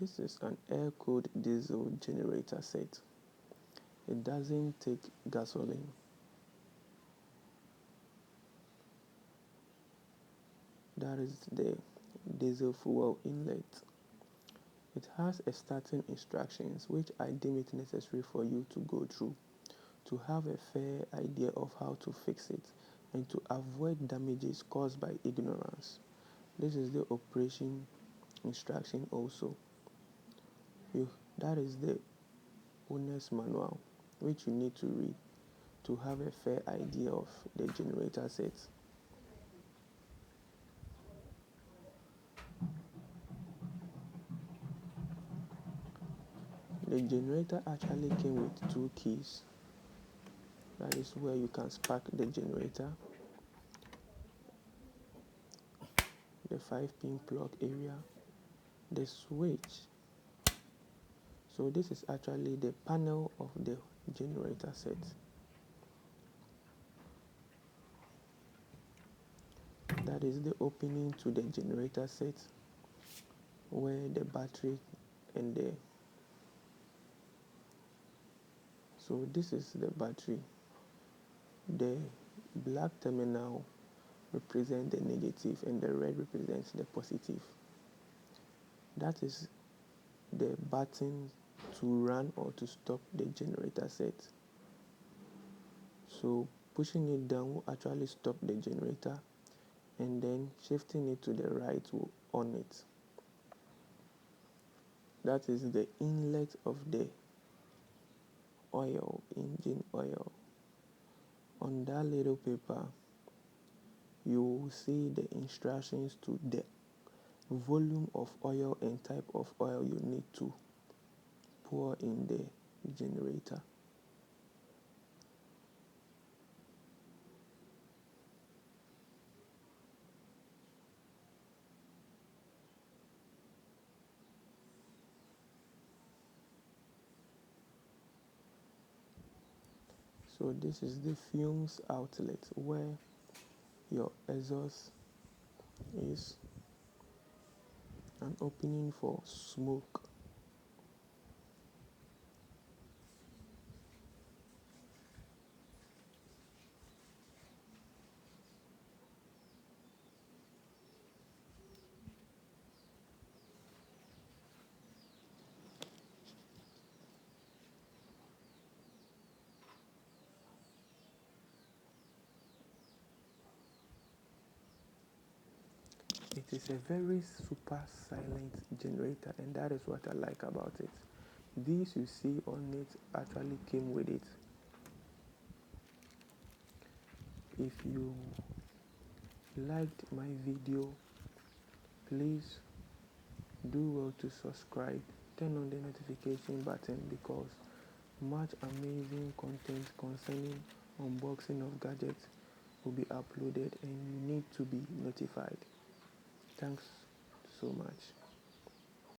This is an air-cooled diesel generator set. It doesn't take gasoline. That is the diesel fuel inlet. It has a starting instructions which I deem it necessary for you to go through to have a fair idea of how to fix it and to avoid damages caused by ignorance. This is the operation instruction also. That is the owner's manual which you need to read to have a fair idea of the generator set. The generator actually came with two keys. That is where you can spark the generator, the 5-pin plug area, the switch. So this is actually the panel of the generator set. That is the opening to the generator set where the battery and so this is the battery. The black terminal represents the negative and the red represents the positive. That is the button to run or to stop the generator set. So pushing it down will actually stop the generator, and then shifting it to the right will on it. That is the inlet of the oil, engine oil. On that little paper, you will see the instructions to the volume of oil and type of oil you need to pour in the generator. So this is the fumes outlet where your exhaust is, an opening for smoke. It is a very super silent generator, and that is what I like about it. These you see on it actually came with it. If you liked my video, please do well to subscribe, turn on the notification button because much amazing content concerning unboxing of gadgets will be uploaded and you need to be notified. Thanks so much.